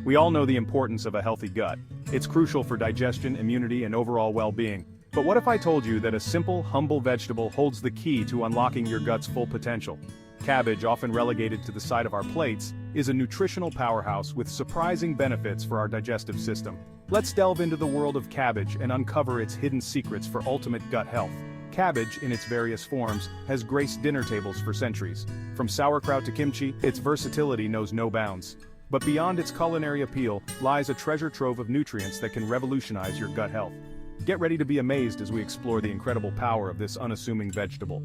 We all know the importance of a healthy gut. It's crucial for digestion, immunity, and overall well-being. But what if I told you that a simple, humble vegetable holds the key to unlocking your gut's full potential? Cabbage, often relegated to the side of our plates, is a nutritional powerhouse with surprising benefits for our digestive system. Let's delve into the world of cabbage and uncover its hidden secrets for ultimate gut health. Cabbage, in its various forms, has graced dinner tables for centuries. From sauerkraut to kimchi, its versatility knows no bounds. But beyond its culinary appeal lies a treasure trove of nutrients that can revolutionize your gut health. Get ready to be amazed as we explore the incredible power of this unassuming vegetable.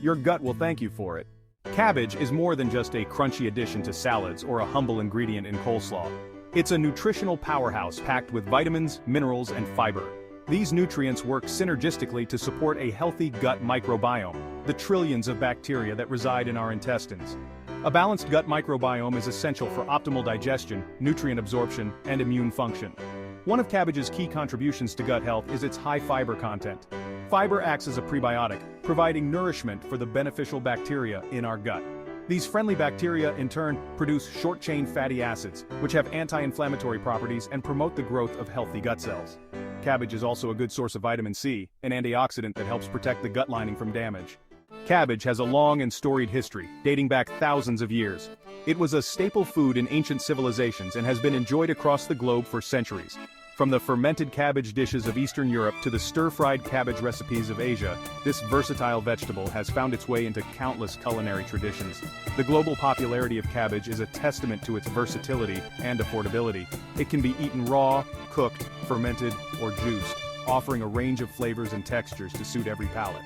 Your gut will thank you for it. Cabbage is more than just a crunchy addition to salads or a humble ingredient in coleslaw. It's a nutritional powerhouse packed with vitamins, minerals, and fiber. These nutrients work synergistically to support a healthy gut microbiome, the trillions of bacteria that reside in our intestines. A balanced gut microbiome is essential for optimal digestion, nutrient absorption, and immune function. One of cabbage's key contributions to gut health is its high fiber content. Fiber acts as a prebiotic, providing nourishment for the beneficial bacteria in our gut. These friendly bacteria, in turn, produce short-chain fatty acids, which have anti-inflammatory properties and promote the growth of healthy gut cells. Cabbage is also a good source of vitamin C, an antioxidant that helps protect the gut lining from damage. Cabbage has a long and storied history, dating back thousands of years. It was a staple food in ancient civilizations and has been enjoyed across the globe for centuries. From the fermented cabbage dishes of Eastern Europe to the stir-fried cabbage recipes of Asia, this versatile vegetable has found its way into countless culinary traditions. The global popularity of cabbage is a testament to its versatility and affordability. It can be eaten raw, cooked, fermented, or juiced, offering a range of flavors and textures to suit every palate.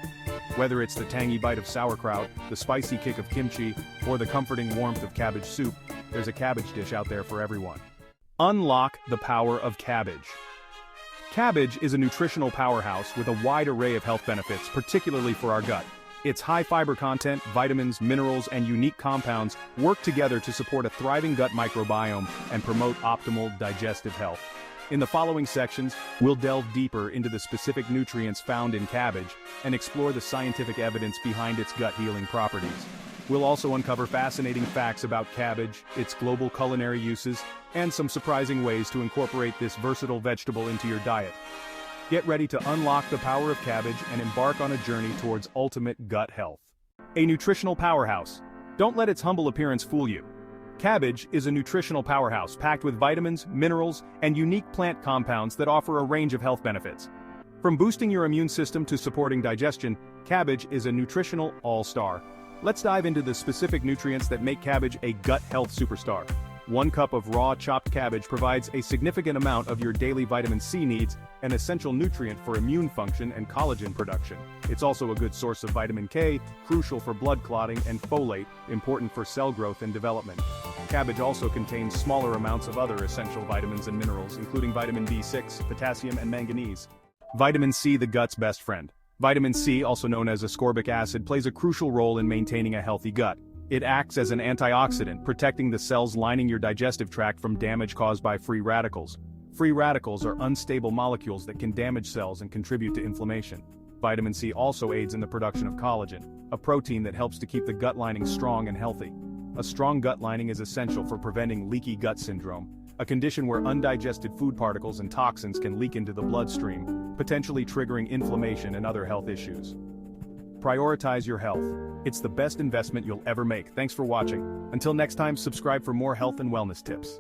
Whether it's the tangy bite of sauerkraut, the spicy kick of kimchi, or the comforting warmth of cabbage soup, there's a cabbage dish out there for everyone. Unlock the power of cabbage. Cabbage is a nutritional powerhouse with a wide array of health benefits, particularly for our gut. Its high fiber content, vitamins, minerals, and unique compounds work together to support a thriving gut microbiome and promote optimal digestive health. In the following sections, we'll delve deeper into the specific nutrients found in cabbage and explore the scientific evidence behind its gut-healing properties. We'll also uncover fascinating facts about cabbage, its global culinary uses, and some surprising ways to incorporate this versatile vegetable into your diet. Get ready to unlock the power of cabbage and embark on a journey towards ultimate gut health. A nutritional powerhouse. Don't let its humble appearance fool you. Cabbage is a nutritional powerhouse packed with vitamins, minerals, and unique plant compounds that offer a range of health benefits. From boosting your immune system to supporting digestion, cabbage is a nutritional all-star. Let's dive into the specific nutrients that make cabbage a gut health superstar. 1 cup of raw chopped cabbage provides a significant amount of your daily vitamin C needs, an essential nutrient for immune function and collagen production. It's also a good source of vitamin K, crucial for blood clotting, and folate, important for cell growth and development. Cabbage also contains smaller amounts of other essential vitamins and minerals, including vitamin B6, potassium, and manganese. Vitamin C, the gut's best friend. Vitamin C, also known as ascorbic acid, plays a crucial role in maintaining a healthy gut. It acts as an antioxidant, protecting the cells lining your digestive tract from damage caused by free radicals. Free radicals are unstable molecules that can damage cells and contribute to inflammation. Vitamin C also aids in the production of collagen, a protein that helps to keep the gut lining strong and healthy. A strong gut lining is essential for preventing leaky gut syndrome, a condition where undigested food particles and toxins can leak into the bloodstream, potentially triggering inflammation and other health issues. Prioritize your health. It's the best investment you'll ever make. Thanks for watching. Until next time, subscribe for more health and wellness tips.